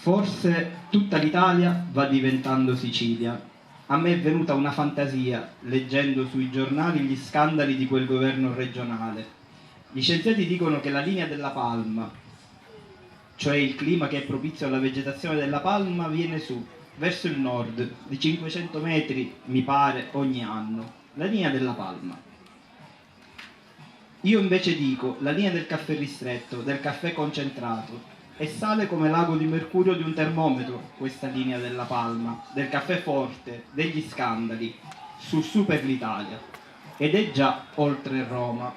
Forse tutta l'Italia va diventando Sicilia. A me è venuta una fantasia leggendo sui giornali gli scandali di quel governo regionale. Gli scienziati dicono che la linea della palma, cioè il clima che è propizio alla vegetazione della palma, viene su, verso il nord, di 500 metri, mi pare, ogni anno. La linea della palma. Io invece dico la linea del caffè ristretto, del caffè concentrato, e sale come l'ago di mercurio di un termometro questa linea della palma, del caffè forte, degli scandali, su per l'Italia. Ed è già oltre Roma.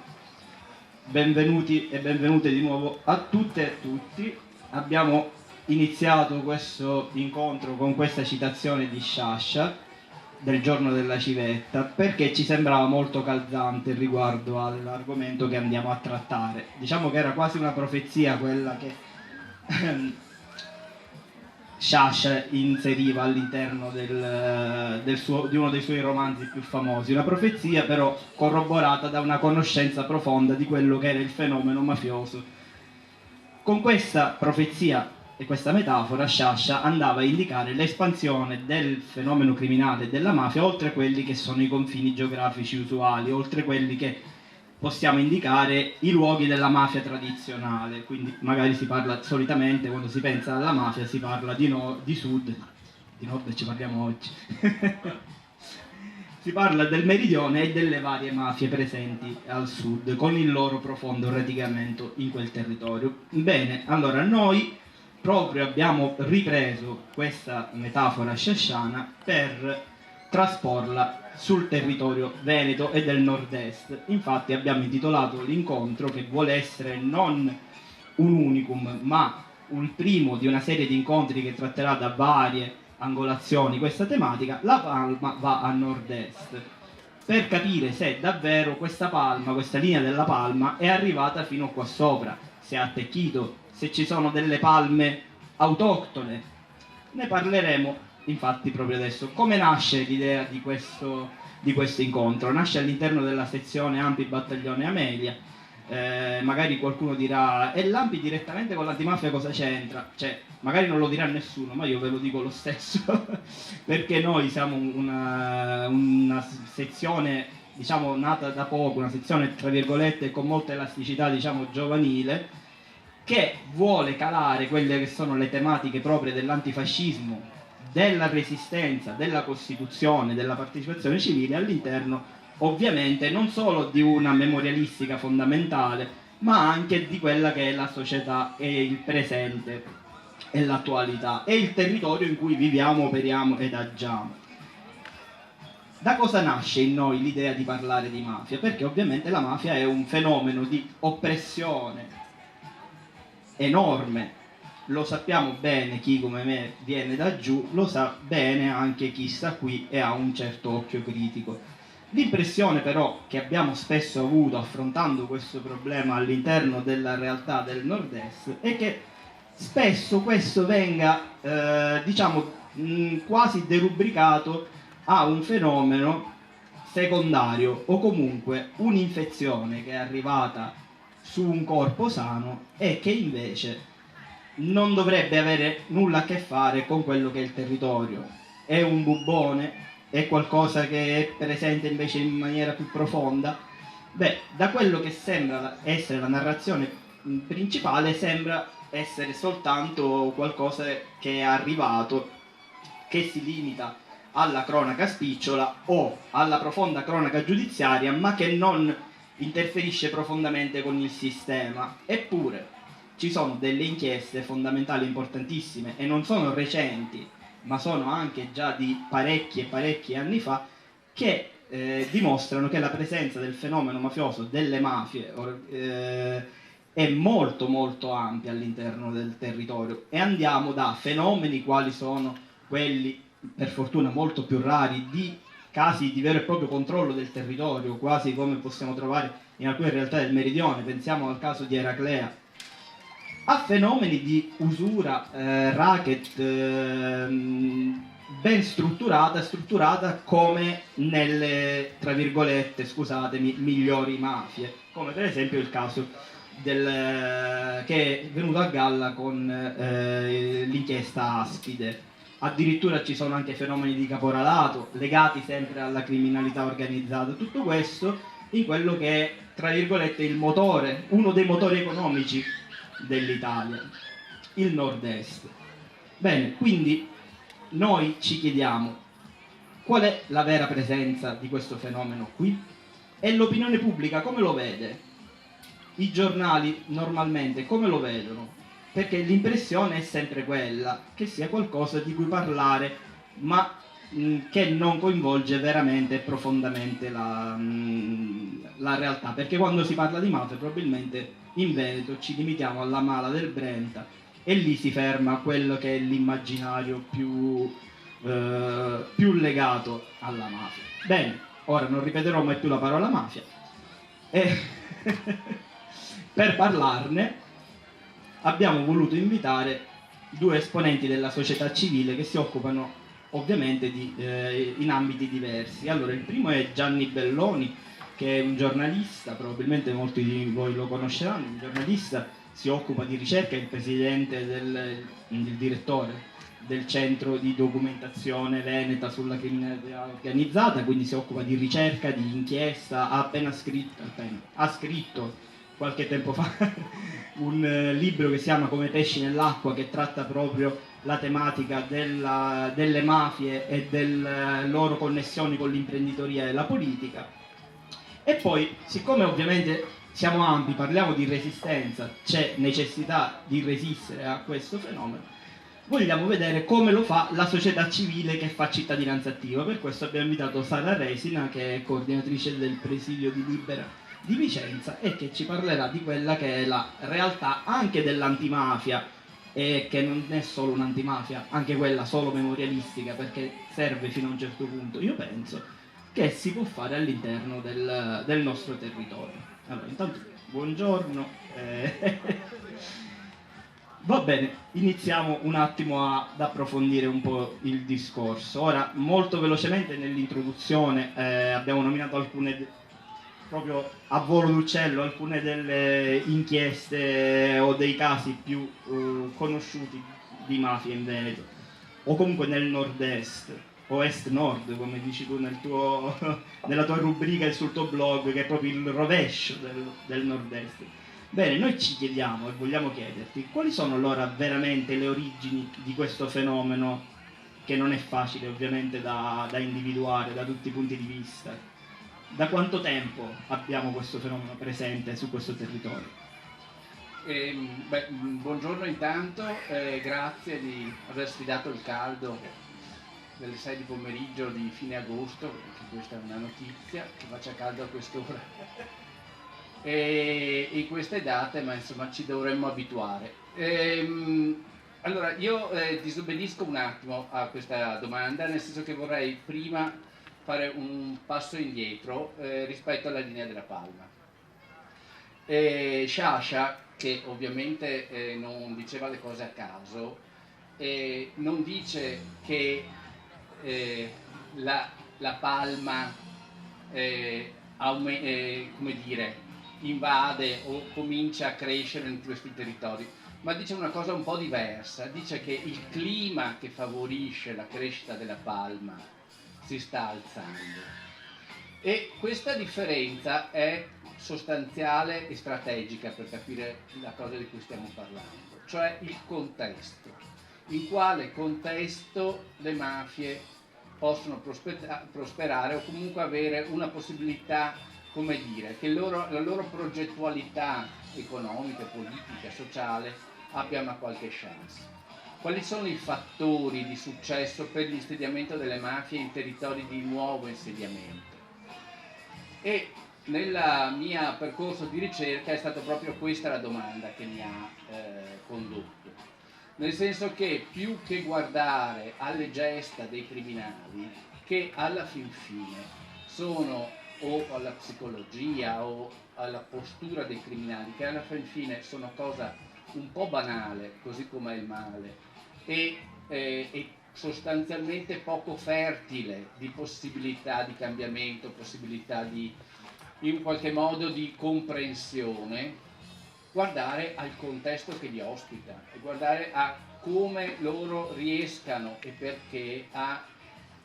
Benvenuti e benvenute di nuovo a tutte e a tutti. Abbiamo iniziato questo incontro con questa citazione di Sciascia del giorno della civetta, perché ci sembrava molto calzante riguardo all'argomento che andiamo a trattare. Diciamo che era quasi una profezia quella che Sciascia inseriva all'interno di uno dei suoi romanzi più famosi, una profezia però corroborata da una conoscenza profonda di quello che era il fenomeno mafioso. Con questa profezia e questa metafora Sciascia andava a indicare l'espansione del fenomeno criminale e della mafia oltre quelli che sono i confini geografici usuali, oltre quelli che possiamo indicare i luoghi della mafia tradizionale. Quindi magari si parla, solitamente quando si pensa alla mafia si parla di sud, di nord ci parliamo oggi. Si parla del meridione e delle varie mafie presenti al sud, con il loro profondo radicamento in quel territorio. Bene, allora noi proprio abbiamo ripreso questa metafora sciasciana per trasporla sul territorio veneto e del nord-est. Infatti abbiamo intitolato l'incontro, che vuole essere non un unicum, ma un primo di una serie di incontri che tratterà da varie angolazioni questa tematica, la palma va a nord-est, per capire se davvero questa palma, questa linea della palma è arrivata fino qua sopra, se ha attecchito, se ci sono delle palme autoctone. Ne parleremo infatti proprio adesso. Come nasce l'idea di questo incontro? Nasce all'interno della sezione Ampi Battaglione Amelia. Magari qualcuno dirà, e l'Ampi direttamente con l'antimafia cosa c'entra? Cioè, magari non lo dirà nessuno, ma io ve lo dico lo stesso, perché noi siamo una sezione, diciamo, nata da poco, una sezione, tra virgolette, con molta elasticità, diciamo, giovanile, che vuole calare quelle che sono le tematiche proprie dell'antifascismo, della resistenza, della Costituzione, della partecipazione civile all'interno ovviamente non solo di una memorialistica fondamentale, ma anche di quella che è la società e il presente e l'attualità e il territorio in cui viviamo, operiamo ed agiamo. Da cosa nasce in noi l'idea di parlare di mafia? Perché ovviamente la mafia è un fenomeno di oppressione enorme. Lo sappiamo bene chi come me viene da giù, lo sa bene anche chi sta qui e ha un certo occhio critico. L'impressione però che abbiamo spesso avuto affrontando questo problema all'interno della realtà del nord-est è che spesso questo venga diciamo quasi derubricato a un fenomeno secondario o comunque un'infezione che è arrivata su un corpo sano e che invece non dovrebbe avere nulla a che fare con quello che è il territorio. È un bubbone? È qualcosa che è presente invece in maniera più profonda? Beh, da quello che sembra essere la narrazione principale, sembra essere soltanto qualcosa che è arrivato, che si limita alla cronaca spicciola o alla profonda cronaca giudiziaria, ma che non interferisce profondamente con il sistema. Eppure ci sono delle inchieste fondamentali importantissime e non sono recenti, ma sono anche già di parecchi e parecchi anni fa, che dimostrano che la presenza del fenomeno mafioso, delle mafie, è molto molto ampia all'interno del territorio, e andiamo da fenomeni quali sono quelli, per fortuna molto più rari, di casi di vero e proprio controllo del territorio, quasi come possiamo trovare in alcune realtà del meridione, pensiamo al caso di Eraclea, a fenomeni di usura, racket, ben strutturata come nelle, tra virgolette, scusatemi, migliori mafie, come per esempio il caso che è venuto a galla con l'inchiesta Aspide. Addirittura ci sono anche fenomeni di caporalato legati sempre alla criminalità organizzata. Tutto questo in quello che è, tra virgolette, il motore, uno dei motori economici dell'Italia, il nord-est. Bene, quindi noi ci chiediamo qual è la vera presenza di questo fenomeno qui e l'opinione pubblica come lo vede? I giornali normalmente come lo vedono? Perché l'impressione è sempre quella, che sia qualcosa di cui parlare, ma che non coinvolge veramente e profondamente la realtà. Perché quando si parla di mafia, probabilmente in Veneto ci limitiamo alla Mala del Brenta e lì si ferma quello che è l'immaginario più legato alla mafia. Bene, ora non ripeterò mai più la parola mafia. E per parlarne abbiamo voluto invitare due esponenti della società civile che si occupano ovviamente in ambiti diversi. Allora, il primo è Gianni Belloni, che è un giornalista, probabilmente molti di voi lo conosceranno, un giornalista, si occupa di ricerca, è il presidente il direttore del centro di documentazione veneta sulla criminalità organizzata, quindi si occupa di ricerca, di inchiesta, ha scritto qualche tempo fa un libro che si chiama Come pesci nell'acqua, che tratta proprio la tematica delle mafie e delle loro connessioni con l'imprenditoria e la politica. E poi, siccome ovviamente siamo ampi, parliamo di resistenza, c'è necessità di resistere a questo fenomeno, vogliamo vedere come lo fa la società civile che fa cittadinanza attiva. Per questo abbiamo invitato Sara Resina, che è coordinatrice del presidio di Libera di Vicenza e che ci parlerà di quella che è la realtà anche dell'antimafia, e che non è solo un'antimafia, anche quella solo memorialistica, perché serve fino a un certo punto, io penso, che si può fare all'interno del nostro territorio. Allora, intanto, buongiorno. Va bene, iniziamo un attimo ad approfondire un po' il discorso. Ora, molto velocemente nell'introduzione abbiamo nominato proprio a volo d'uccello, alcune delle inchieste o dei casi più conosciuti di mafia in Veneto, o comunque nel nord-est, o est-nord, come dici tu nella tua rubrica e sul tuo blog, che è proprio il rovescio del nord-est. Bene, noi ci chiediamo e vogliamo chiederti quali sono allora veramente le origini di questo fenomeno, che non è facile ovviamente da individuare da tutti i punti di vista. Da quanto tempo abbiamo questo fenomeno presente su questo territorio? Buongiorno intanto, grazie di aver sfidato il caldo delle 6 di pomeriggio di fine agosto, perché questa è una notizia, che faccia caldo a quest'ora e in queste date, ma insomma ci dovremmo abituare. Allora, io disobbedisco un attimo a questa domanda, nel senso che vorrei prima fare un passo indietro rispetto alla linea della Palma. Sciascia, che ovviamente non diceva le cose a caso, non dice che la Palma come dire, invade o comincia a crescere in questi territori, ma dice una cosa un po' diversa, dice che il clima che favorisce la crescita della Palma si sta alzando. E questa differenza è sostanziale e strategica per capire la cosa di cui stiamo parlando, cioè il contesto. In quale contesto le mafie possono prosperare o comunque avere una possibilità, come dire, che la loro progettualità economica, politica, sociale abbia una qualche chance. Quali sono i fattori di successo per l'insediamento delle mafie in territori di nuovo insediamento? E nel mio percorso di ricerca è stata proprio questa la domanda che mi ha condotto, nel senso che più che guardare alle gesta dei criminali, che alla fin fine sono, o alla psicologia o alla postura dei criminali, che alla fin fine sono cosa un po' banale, così come è il male, e sostanzialmente poco fertile di possibilità di cambiamento, possibilità di, in qualche modo, di comprensione, guardare al contesto che li ospita e guardare a come loro riescano e perché a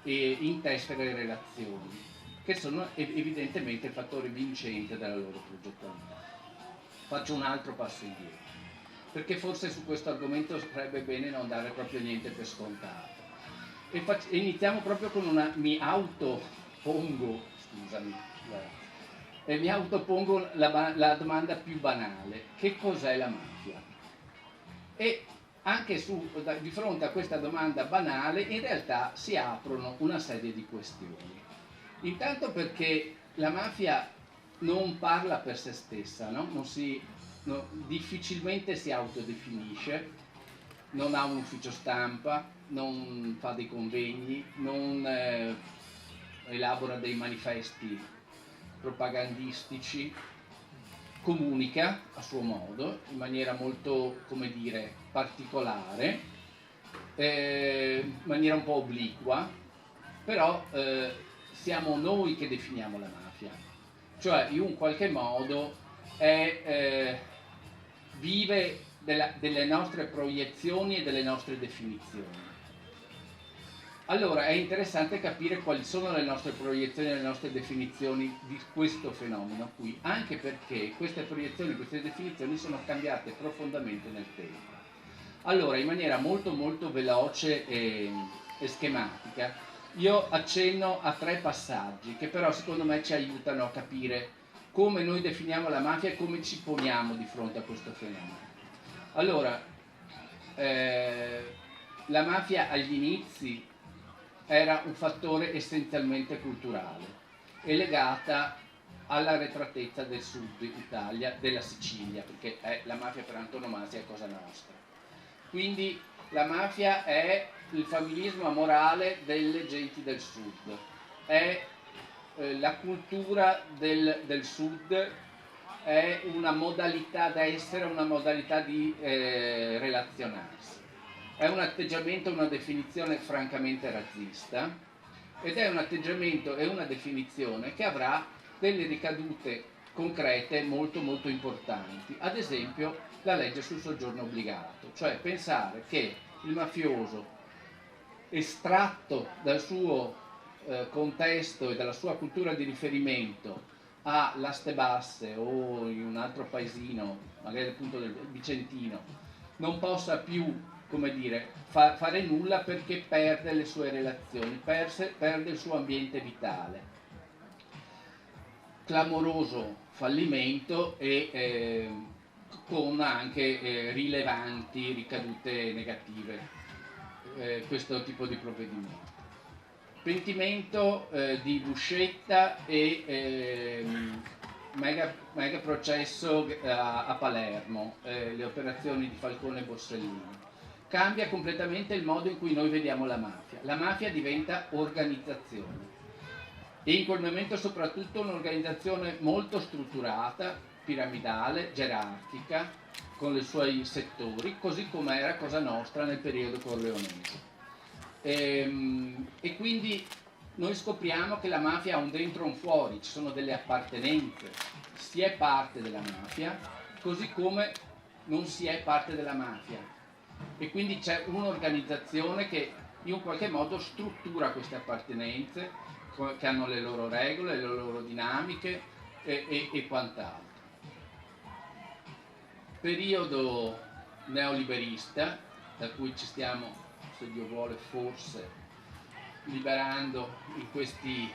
intessere relazioni, che sono evidentemente il fattore vincente della loro progettualità. Faccio un altro passo indietro, perché forse su questo argomento sarebbe bene non dare proprio niente per scontato. E iniziamo proprio con una... mi autopongo la domanda più banale: che cos'è la mafia? E anche di fronte a questa domanda banale in realtà si aprono una serie di questioni. Intanto perché la mafia non parla per se stessa, no? Difficilmente si autodefinisce, non ha un ufficio stampa, non fa dei convegni, non elabora dei manifesti propagandistici, comunica a suo modo, in maniera molto, come dire, particolare, in maniera un po' obliqua, però siamo noi che definiamo la mafia, cioè in un qualche modo vive delle nostre proiezioni e delle nostre definizioni. Allora è interessante capire quali sono le nostre proiezioni e le nostre definizioni di questo fenomeno qui, anche perché queste proiezioni, queste definizioni sono cambiate profondamente nel tempo. Allora, in maniera molto molto veloce e schematica, io accenno a 3 passaggi che però secondo me ci aiutano a capire come noi definiamo la mafia e come ci poniamo di fronte a questo fenomeno. Allora, la mafia agli inizi era un fattore essenzialmente culturale e legata all'arretratezza del sud Italia, della Sicilia, perché la mafia per antonomasia è cosa nostra. Quindi la mafia è il familismo amorale delle genti del sud, è la cultura del sud, è una modalità da essere, una modalità di relazionarsi. È un atteggiamento, una definizione francamente razzista, ed è un atteggiamento e una definizione che avrà delle ricadute concrete molto molto importanti. Ad esempio la legge sul soggiorno obbligato, cioè pensare che il mafioso, estratto dal suo contesto e dalla sua cultura di riferimento a Laste Basse o in un altro paesino, magari appunto del Vicentino, non possa più, come dire, fare nulla perché perde le sue relazioni, perde il suo ambiente vitale. Clamoroso fallimento e con anche rilevanti ricadute negative questo tipo di provvedimento. Pentimento di Buscetta e mega processo a Palermo, le operazioni di Falcone e Borsellino. Cambia completamente il modo in cui noi vediamo la mafia. La mafia diventa organizzazione e in quel momento soprattutto un'organizzazione molto strutturata, piramidale, gerarchica, con i suoi settori, così come era Cosa Nostra nel periodo corleonese. E quindi noi scopriamo che la mafia ha un dentro e un fuori, ci sono delle appartenenze, si è parte della mafia, così come non si è parte della mafia. E quindi c'è un'organizzazione che in un qualche modo struttura queste appartenenze, che hanno le loro regole, le loro dinamiche e quant'altro. Periodo neoliberista, da cui ci stiamo, se Dio vuole, forse liberando in questi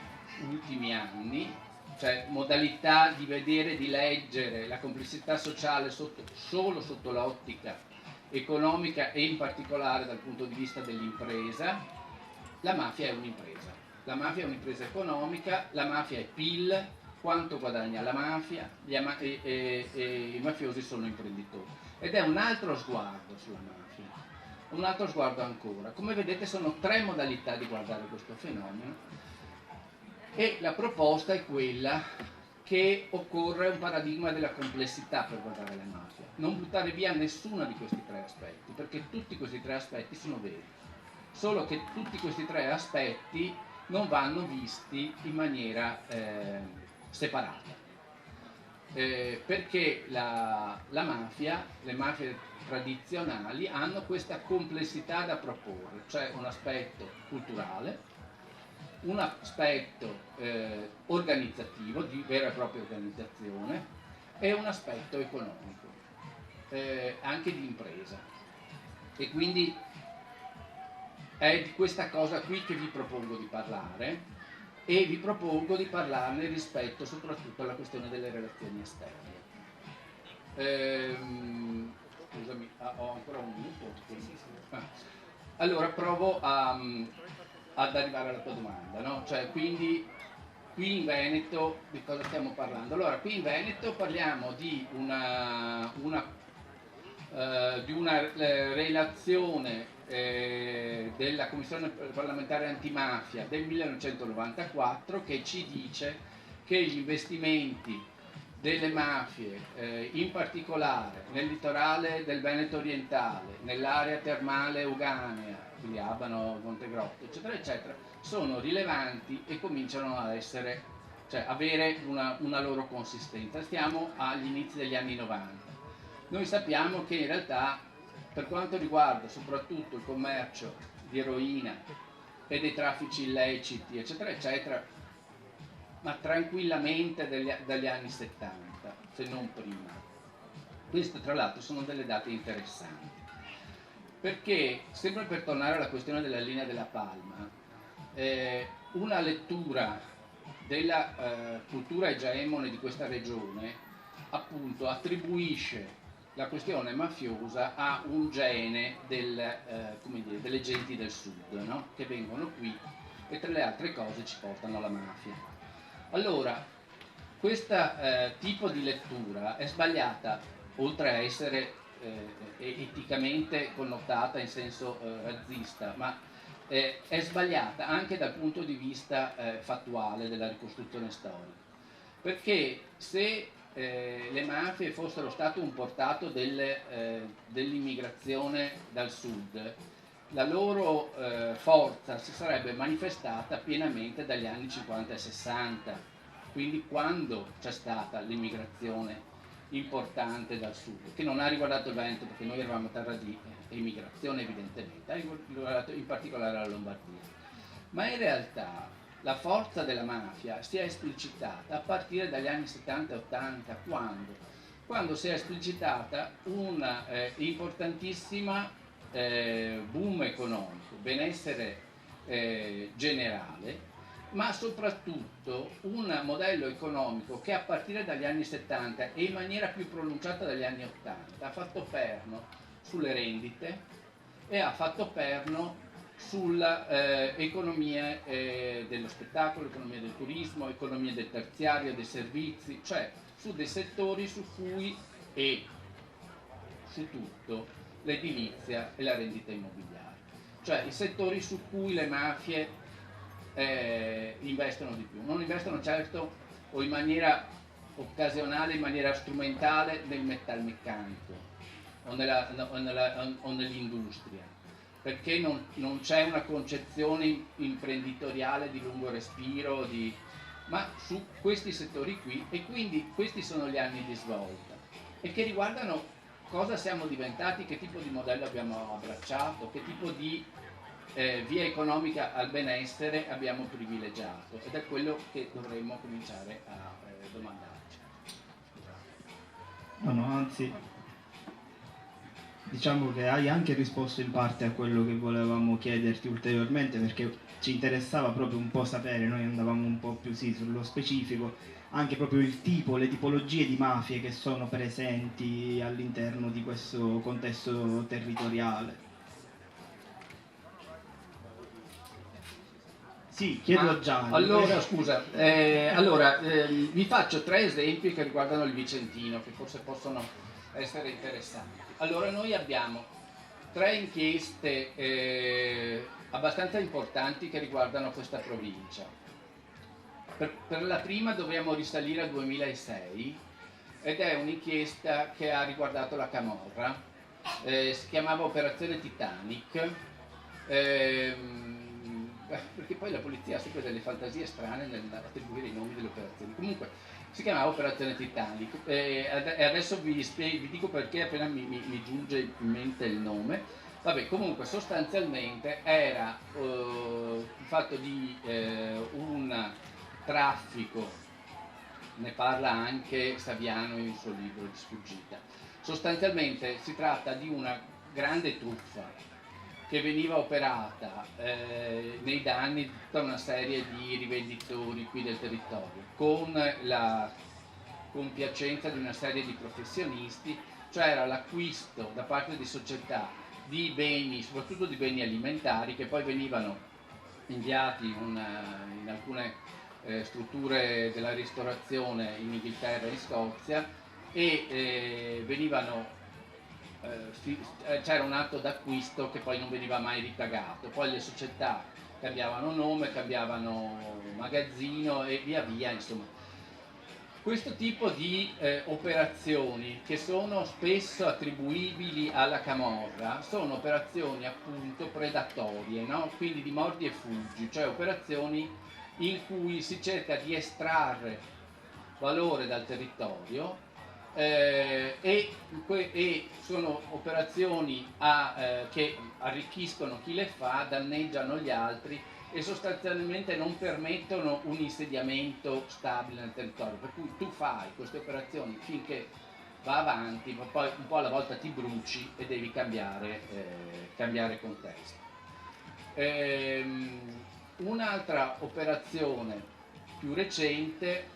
ultimi anni, cioè modalità di vedere, di leggere la complessità sociale solo sotto l'ottica economica e in particolare dal punto di vista dell'impresa. La mafia è un'impresa, la mafia è un'impresa economica, la mafia è PIL, quanto guadagna la mafia, i mafiosi sono imprenditori. Ed è un altro sguardo sulla mafia, un altro sguardo ancora. Come vedete sono 3 modalità di guardare questo fenomeno e la proposta è quella che occorre un paradigma della complessità per guardare la mafia. Non buttare via nessuno di questi 3 aspetti, perché tutti questi 3 aspetti sono veri. Solo che tutti questi 3 aspetti non vanno visti in maniera separata. perché la mafia, le mafie tradizionali hanno questa complessità da proporre, cioè un aspetto culturale, un aspetto organizzativo, di vera e propria organizzazione, e un aspetto economico, anche di impresa. E quindi è di questa cosa qui che vi propongo di parlare, e vi propongo di parlarne rispetto soprattutto alla questione delle relazioni esterne. Scusami, ho ancora un minuto? Allora provo ad arrivare alla tua domanda, no? Cioè, quindi qui in Veneto di cosa stiamo parlando? Allora, qui in Veneto parliamo di una relazione della Commissione parlamentare antimafia del 1994 che ci dice che gli investimenti delle mafie, in particolare nel litorale del Veneto orientale, nell'area termale euganea, quindi Abano, Montegrotto, eccetera, eccetera, sono rilevanti e cominciano a essere, cioè avere una loro consistenza. Stiamo agli inizi degli anni 90. Noi sappiamo che in realtà, per quanto riguarda soprattutto il commercio di eroina e dei traffici illeciti, eccetera, eccetera, ma tranquillamente dagli anni 70, se non prima. Queste tra l'altro sono delle date interessanti, perché, sempre per tornare alla questione della linea della Palma, una lettura della cultura egemone di questa regione appunto attribuisce la questione mafiosa a un gene delle genti del sud, no? Che vengono qui e tra le altre cose ci portano alla mafia. Allora, questo tipo di lettura è sbagliata, oltre a essere eticamente connotata in senso razzista, ma è sbagliata anche dal punto di vista fattuale della ricostruzione storica. Perché se le mafie fossero state un portato dell'immigrazione dal sud, la loro forza si sarebbe manifestata pienamente dagli anni 50 e 60, quindi quando c'è stata l'immigrazione importante dal sud, che non ha riguardato il Veneto perché noi eravamo terra di immigrazione evidentemente, ha riguardato in particolare la Lombardia, ma in realtà la forza della mafia si è esplicitata a partire dagli anni 70 e 80, quando si è esplicitata una importantissima boom economico, benessere generale, ma soprattutto un modello economico che a partire dagli anni 70 e in maniera più pronunciata dagli anni 80 ha fatto perno sulle rendite e ha fatto perno sulla economia dello spettacolo, economia del turismo, economia del terziario, dei servizi, cioè su dei settori su cui e su tutto l'edilizia e la rendita immobiliare, cioè i settori su cui le mafie investono di più. Non investono certo o in maniera occasionale, in maniera strumentale nel metalmeccanico o nell'industria, perché non c'è una concezione imprenditoriale di lungo respiro, ma su questi settori qui, e quindi questi sono gli anni di svolta e che riguardano cosa siamo diventati, che tipo di modello abbiamo abbracciato, che tipo di via economica al benessere abbiamo privilegiato, ed è quello che dovremmo cominciare a domandarci. No, anzi, diciamo che hai anche risposto in parte a quello che volevamo chiederti ulteriormente, perché ci interessava proprio un po' sapere, noi andavamo un po' più sullo specifico, anche proprio il tipo, le tipologie di mafie che sono presenti all'interno di questo contesto territoriale. Sì, chiedo a Gianni. Allora, scusa, vi faccio 3 esempi che riguardano il Vicentino, che forse possono essere interessanti. Allora, noi abbiamo 3 inchieste abbastanza importanti che riguardano questa provincia. Per la prima dobbiamo risalire al 2006 ed è un'inchiesta che ha riguardato la Camorra, si chiamava Operazione Titanic, perché poi la polizia ha sempre delle fantasie strane nell'attribuire i nomi delle operazioni. Comunque, si chiamava Operazione Titanic. E adesso vi dico perché appena mi giunge in mente il nome. Vabbè, comunque sostanzialmente era fatto di un traffico, ne parla anche Saviano in un suo libro di sfuggita. Sostanzialmente si tratta di una grande truffa che veniva operata nei danni di tutta una serie di rivenditori qui del territorio, con la compiacenza di una serie di professionisti, cioè era l'acquisto da parte di società di beni, soprattutto di beni alimentari, che poi venivano inviati in alcune strutture della ristorazione in Inghilterra e in Scozia e c'era un atto d'acquisto che poi non veniva mai ripagato, poi le società cambiavano nome, cambiavano magazzino e via via, insomma. Questo tipo di operazioni, che sono spesso attribuibili alla camorra, sono operazioni appunto predatorie, no? Quindi di mordi e fuggi, cioè operazioni in cui si cerca di estrarre valore dal territorio e sono operazioni che arricchiscono chi le fa, danneggiano gli altri e sostanzialmente non permettono un insediamento stabile nel territorio, per cui tu fai queste operazioni finché va avanti, ma poi un po' alla volta ti bruci e devi cambiare contesto. Un'altra operazione più recente,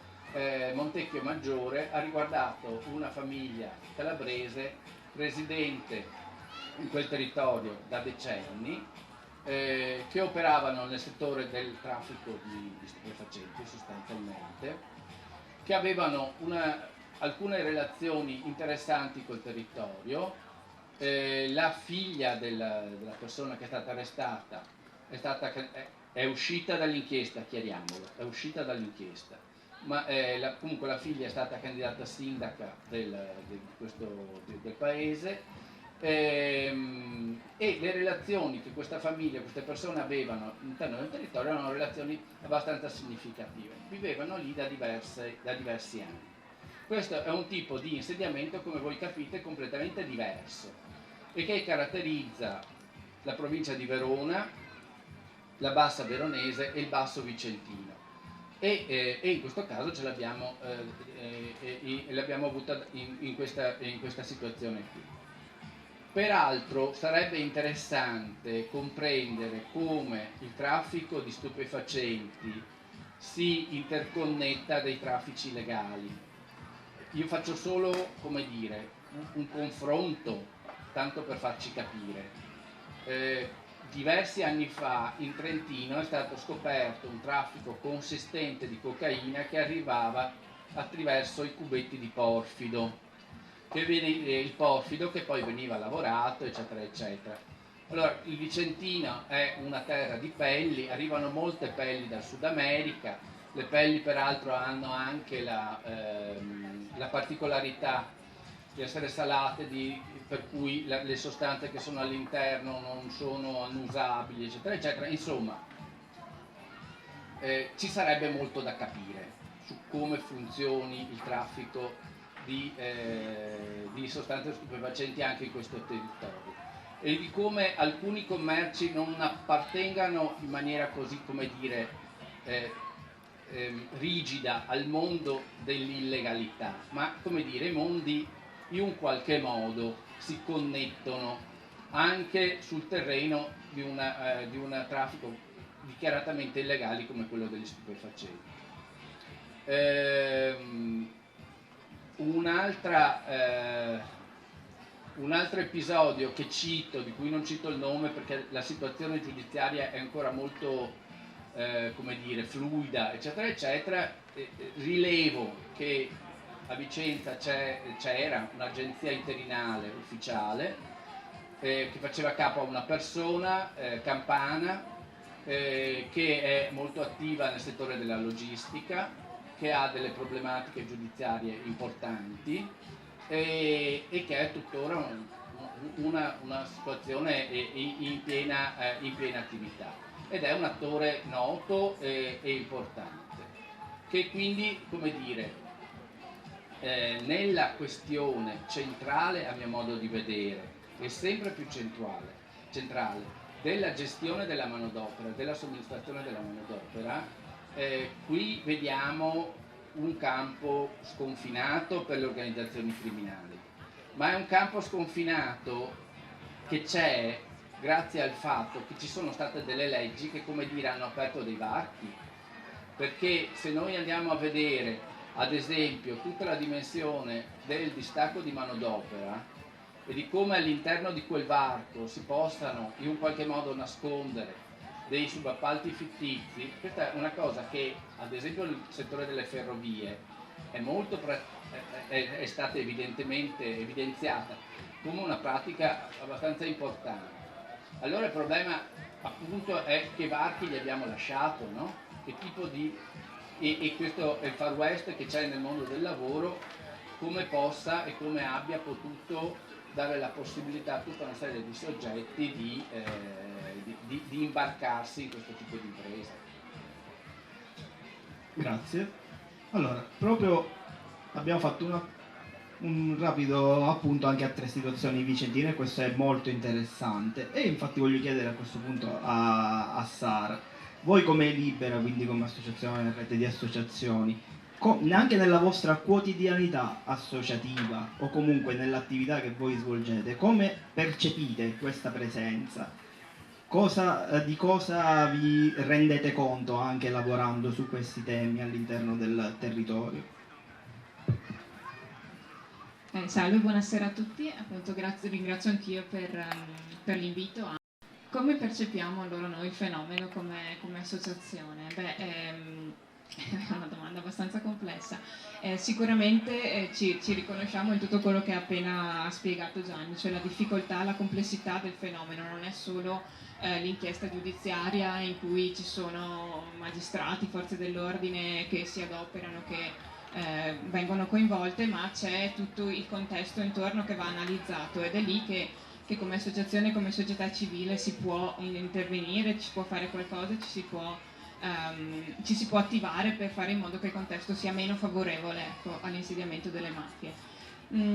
Montecchio Maggiore, ha riguardato una famiglia calabrese residente in quel territorio da decenni, che operavano nel settore del traffico di stupefacenti sostanzialmente, che avevano alcune relazioni interessanti col territorio. La figlia della persona che è stata arrestata è uscita dall'inchiesta, chiariamolo, è uscita dall'inchiesta, ma comunque la figlia è stata candidata sindaca del paese. E le relazioni che questa famiglia, queste persone avevano all'interno del territorio erano relazioni abbastanza significative, vivevano lì da diversi anni. Questo è un tipo di insediamento, come voi capite, completamente diverso e che caratterizza la provincia di Verona, la Bassa Veronese e il Basso Vicentino. E in questo caso l'abbiamo avuta in questa situazione qui. Peraltro sarebbe interessante comprendere come il traffico di stupefacenti si interconnetta dei traffici legali. Io faccio solo, come dire, un confronto, tanto per farci capire. Diversi anni fa in Trentino è stato scoperto un traffico consistente di cocaina che arrivava attraverso i cubetti di porfido, il porfido che poi veniva lavorato, eccetera, eccetera. Allora, il Vicentino è una terra di pelli, arrivano molte pelli dal Sud America, le pelli peraltro hanno anche la particolarità di essere salate, per cui le sostanze che sono all'interno non sono annusabili, eccetera, eccetera. Insomma, ci sarebbe molto da capire su come funzioni il traffico di sostanze stupefacenti anche in questo territorio e di come alcuni commerci non appartengano in maniera così, come dire, rigida al mondo dell'illegalità, ma, come dire, i mondi in un qualche modo si connettono anche sul terreno di un traffico dichiaratamente illegale come quello degli stupefacenti. Un altro episodio che cito, di cui non cito il nome perché la situazione giudiziaria è ancora molto come dire, fluida, eccetera, eccetera, rilevo che a Vicenza c'era un'agenzia interinale ufficiale che faceva capo a una persona campana che è molto attiva nel settore della logistica, che ha delle problematiche giudiziarie importanti e che è tuttora una situazione in piena attività, ed è un attore noto e importante, che quindi, come dire, nella questione centrale, a mio modo di vedere, e sempre più centrale, della gestione della manodopera, della somministrazione della manodopera, qui vediamo un campo sconfinato per le organizzazioni criminali, ma è un campo sconfinato che c'è grazie al fatto che ci sono state delle leggi che, come dire, hanno aperto dei varchi, perché se noi andiamo a vedere ad esempio tutta la dimensione del distacco di manodopera e di come all'interno di quel varco si possano in un qualche modo nascondere dei subappalti fittizi, questa è una cosa che ad esempio nel settore delle ferrovie è stata evidentemente evidenziata come una pratica abbastanza importante. Allora il problema appunto è che varchi gli abbiamo lasciato, no? Che tipo di... e questo è il far west che c'è nel mondo del lavoro, come possa e come abbia potuto dare la possibilità a tutta una serie di soggetti di imbarcarsi in questo tipo di impresa. Grazie. Allora, proprio abbiamo fatto un rapido appunto anche a tre situazioni vicentine, questo è molto interessante e infatti voglio chiedere a questo punto a Sara, voi come Libera, quindi come associazione, rete di associazioni, anche nella vostra quotidianità associativa o comunque nell'attività che voi svolgete, come percepite questa presenza? Di cosa vi rendete conto anche lavorando su questi temi all'interno del territorio? Salve, buonasera a tutti, appunto ringrazio anch'io per l'invito. Come percepiamo allora noi il fenomeno come associazione? Beh, è una domanda abbastanza complessa. Sicuramente ci riconosciamo in tutto quello che ha appena spiegato Gianni, cioè la difficoltà, la complessità del fenomeno, non è solo l'inchiesta giudiziaria in cui ci sono magistrati, forze dell'ordine che si adoperano, che vengono coinvolte, ma c'è tutto il contesto intorno che va analizzato ed è lì che come associazione, come società civile si può intervenire, ci si può fare qualcosa, ci si può attivare per fare in modo che il contesto sia meno favorevole, ecco, all'insediamento delle mafie.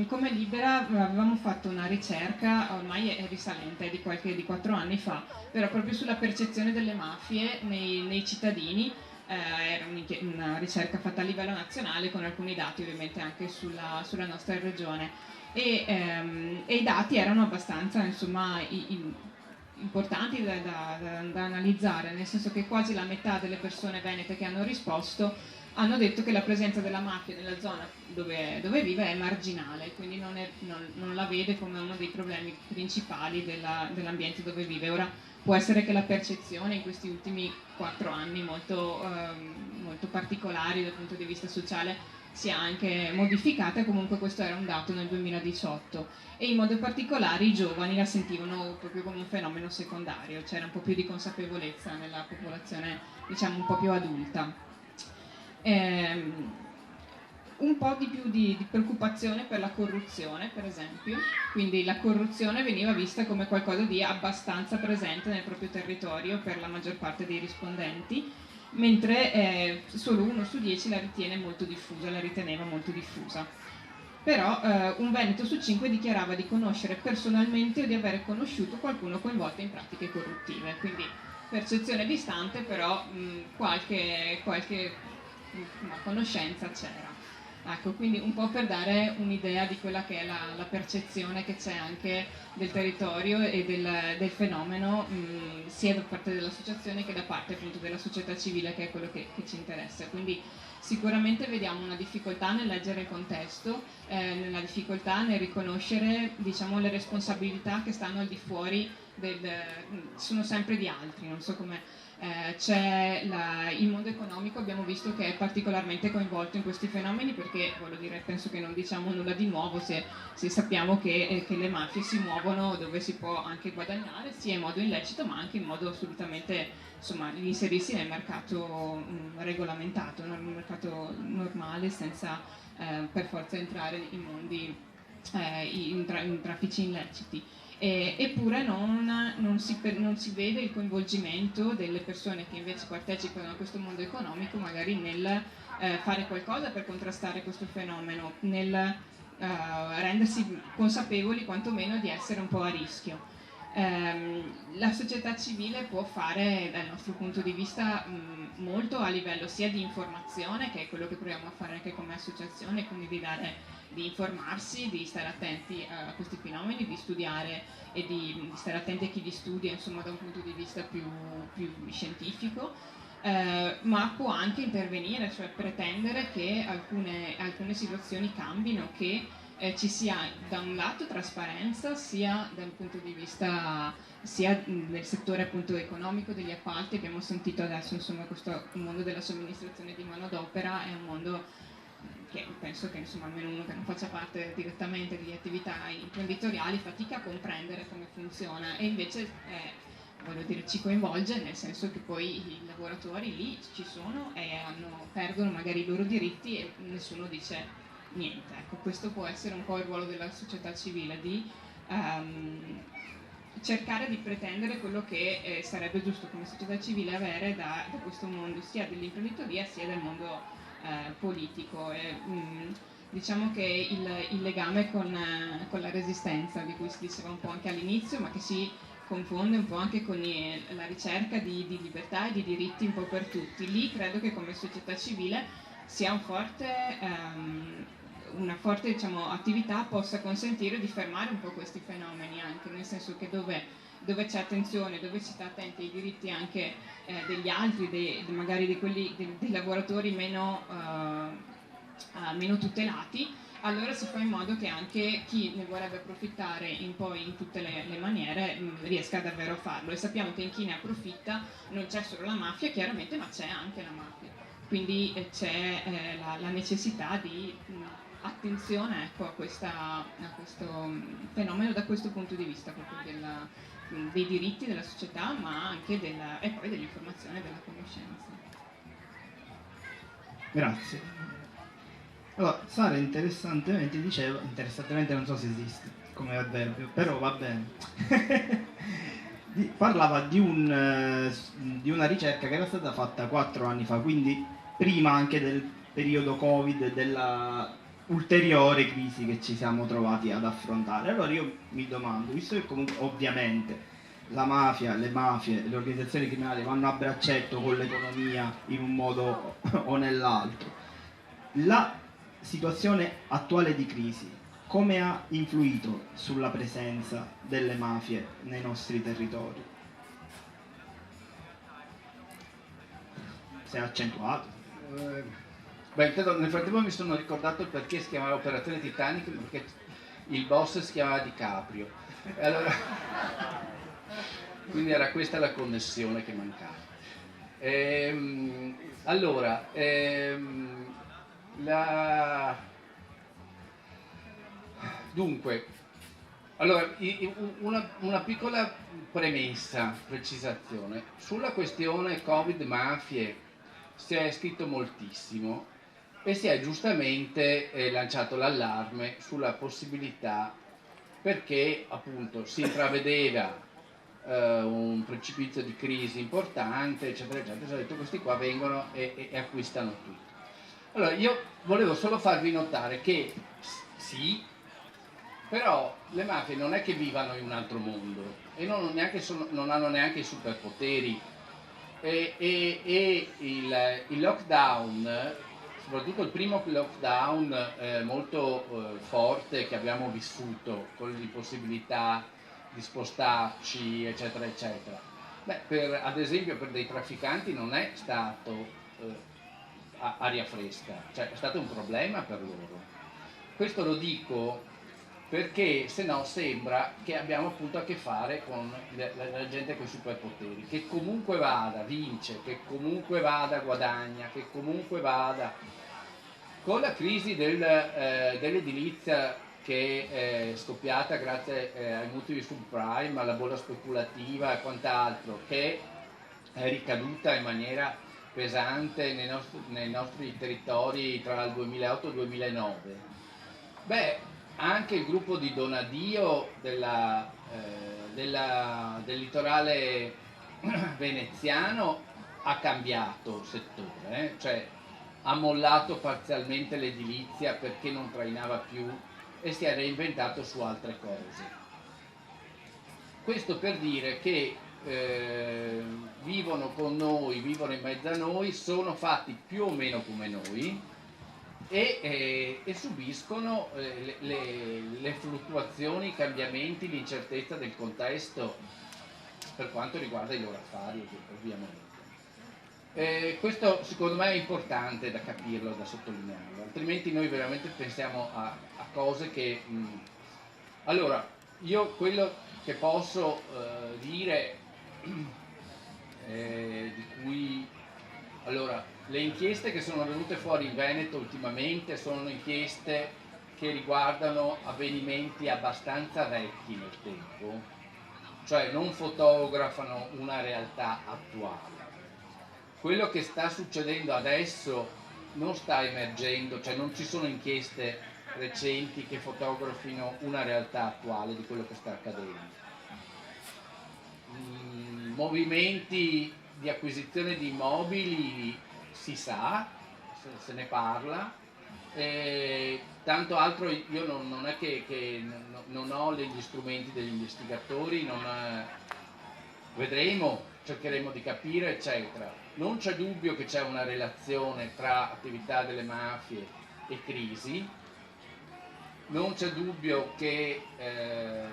Come Libera avevamo fatto una ricerca, ormai è risalente, di 4 anni fa, però proprio sulla percezione delle mafie nei cittadini. Era una ricerca fatta a livello nazionale con alcuni dati ovviamente anche sulla nostra regione e i dati erano abbastanza insomma importanti da analizzare, nel senso che quasi la metà delle persone venete che hanno risposto hanno detto che la presenza della mafia nella zona dove vive è marginale, quindi non la vede come uno dei problemi principali dell'ambiente dove vive. Ora, può essere che la percezione in questi ultimi 4 anni molto particolari dal punto di vista sociale sia anche modificata, comunque questo era un dato nel 2018 e in modo particolare i giovani la sentivano proprio come un fenomeno secondario, c'era un po' più di consapevolezza nella popolazione diciamo un po' più adulta. Un po' di più di preoccupazione per la corruzione, per esempio, quindi la corruzione veniva vista come qualcosa di abbastanza presente nel proprio territorio per la maggior parte dei rispondenti, mentre solo 1 su 10 la riteneva molto diffusa. Però un veneto su 5 dichiarava di conoscere personalmente o di aver conosciuto qualcuno coinvolto in pratiche corruttive, quindi percezione distante, però qualche conoscenza c'era. Ecco, quindi un po' per dare un'idea di quella che è la percezione che c'è anche del territorio e del fenomeno, sia da parte dell'associazione che da parte appunto della società civile, che è quello che ci interessa. Quindi sicuramente vediamo una difficoltà nel leggere il contesto, nella difficoltà nel riconoscere diciamo, le responsabilità che stanno al di fuori sono sempre di altri, non so come. C'è il mondo economico, abbiamo visto che è particolarmente coinvolto in questi fenomeni perché, voglio dire, penso che non diciamo nulla di nuovo se sappiamo che le mafie si muovono dove si può anche guadagnare, sia in modo illecito ma anche in modo assolutamente, insomma, inserirsi nel mercato regolamentato, nel mercato normale senza per forza entrare in mondi, in traffici illeciti. eppure non si vede il coinvolgimento delle persone che invece partecipano a questo mondo economico, magari nel fare qualcosa per contrastare questo fenomeno, nel rendersi consapevoli quantomeno di essere un po' a rischio. La società civile può fare, dal nostro punto di vista, molto a livello sia di informazione, che è quello che proviamo a fare anche come associazione, quindi di informarsi, di stare attenti a questi fenomeni, di studiare e di stare attenti a chi li studia, insomma, da un punto di vista più scientifico, ma può anche intervenire, cioè pretendere che alcune situazioni cambino, che ci sia da un lato trasparenza sia dal punto di vista sia nel settore appunto economico degli appalti. Abbiamo sentito adesso, insomma, questo mondo della somministrazione di manodopera è un mondo che penso che, insomma, almeno uno che non faccia parte direttamente di attività imprenditoriali fatica a comprendere come funziona, e invece voglio dire, ci coinvolge, nel senso che poi i lavoratori lì ci sono e perdono magari i loro diritti e nessuno dice niente. Ecco, questo può essere un po' il ruolo della società civile, di cercare di pretendere quello che sarebbe giusto come società civile avere da questo mondo, sia dell'imprenditoria sia del mondo politico. Diciamo che il legame con la resistenza, di cui si diceva un po' anche all'inizio, ma che si confonde un po' anche con la ricerca di libertà e di diritti un po' per tutti. Lì credo che come società civile sia una forte, diciamo, attività possa consentire di fermare un po' questi fenomeni, anche nel senso che dove c'è attenzione, dove si sta attenti ai diritti anche degli altri, magari dei lavoratori meno tutelati, allora si fa in modo che anche chi ne vorrebbe approfittare in tutte le maniere riesca davvero a farlo. E sappiamo che in chi ne approfitta non c'è solo la mafia, chiaramente, ma c'è anche la mafia. Quindi c'è la necessità di attenzione, ecco, a questo fenomeno da questo punto di vista, proprio dei diritti della società, ma anche e poi dell'informazione e della conoscenza. Grazie. Allora, Sara interessantemente diceva, interessantemente non so se esiste come avverbio, però va bene, parlava di una ricerca che era stata fatta 4 anni fa, quindi prima anche del periodo Covid e della ulteriore crisi che ci siamo trovati ad affrontare. Allora io mi domando, visto che comunque ovviamente la mafia, le mafie, le organizzazioni criminali vanno a braccetto con l'economia in un modo o nell'altro, la situazione attuale di crisi come ha influito sulla presenza delle mafie nei nostri territori? Si è accentuato? Nel frattempo mi sono ricordato perché si chiamava Operazione Titanic, perché il boss si chiamava DiCaprio. Allora, quindi era questa la connessione che mancava. Dunque, una piccola premessa, precisazione. Sulla questione Covid mafie si è scritto moltissimo e si è giustamente lanciato l'allarme sulla possibilità, perché appunto si intravedeva un precipizio di crisi importante, eccetera, eccetera. Si è detto questi qua vengono e acquistano tutto. Allora, io volevo solo farvi notare che sì, però le mafie non è che vivano in un altro mondo e non hanno neanche i superpoteri, e il lockdown, soprattutto il primo lockdown molto forte che abbiamo vissuto, con l'impossibilità di spostarci, eccetera, eccetera. Ad esempio per dei trafficanti non è stato aria fresca, cioè è stato un problema per loro. Questo lo dico perché se no sembra che abbiamo appunto a che fare con la gente con i superpoteri, che comunque vada vince, che comunque vada guadagna, che comunque vada. Con la crisi dell'edilizia che è scoppiata grazie ai mutui subprime, alla bolla speculativa e quant'altro, che è ricaduta in maniera pesante nei nostri territori tra il 2008 e il 2009, anche il gruppo di Donadio del litorale veneziano ha cambiato settore, cioè ha mollato parzialmente l'edilizia perché non trainava più e si è reinventato su altre cose. Questo per dire che vivono con noi, vivono in mezzo a noi, sono fatti più o meno come noi e subiscono le fluttuazioni, i cambiamenti, l'incertezza del contesto per quanto riguarda i loro affari, ovviamente. Questo secondo me è importante da capirlo, da sottolinearlo, altrimenti noi veramente pensiamo a cose che... Allora, io quello che posso dire, di cui... Allora, le inchieste che sono venute fuori in Veneto ultimamente sono inchieste che riguardano avvenimenti abbastanza vecchi nel tempo, cioè non fotografano una realtà attuale. Quello che sta succedendo adesso non sta emergendo, cioè non ci sono inchieste recenti che fotografino una realtà attuale di quello che sta accadendo. Movimenti di acquisizione di immobili si sa, se ne parla, tanto altro io non è che non ho gli strumenti degli investigatori, vedremo, cercheremo di capire, eccetera. Non c'è dubbio che c'è una relazione tra attività delle mafie e crisi, non c'è dubbio che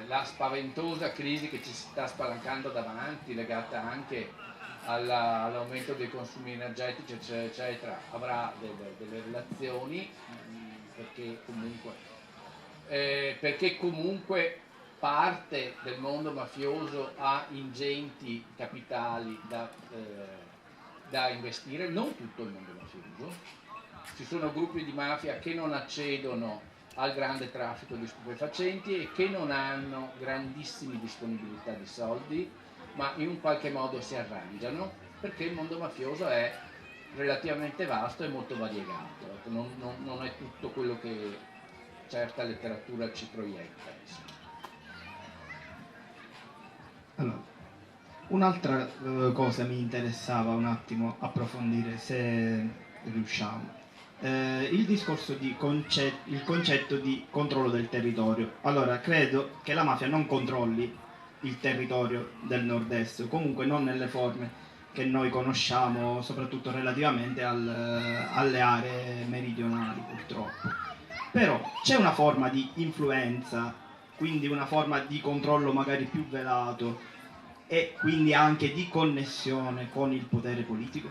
la spaventosa crisi che ci sta spalancando davanti, legata anche all'aumento dei consumi energetici, eccetera, avrà delle relazioni, perché comunque parte del mondo mafioso ha ingenti capitali da investire, non tutto il mondo mafioso. Ci sono gruppi di mafia che non accedono al grande traffico di stupefacenti e che non hanno grandissime disponibilità di soldi, ma in un qualche modo si arrangiano, perché il mondo mafioso è relativamente vasto e molto variegato, non è tutto quello che certa letteratura ci proietta. Allora, un'altra cosa mi interessava un attimo approfondire, se riusciamo. Il discorso di il concetto di controllo del territorio. Allora, credo che la mafia non controlli il territorio del nord-est, comunque non nelle forme che noi conosciamo, soprattutto relativamente alle aree meridionali, purtroppo. Però c'è una forma di influenza, quindi una forma di controllo magari più velato e quindi anche di connessione con il potere politico?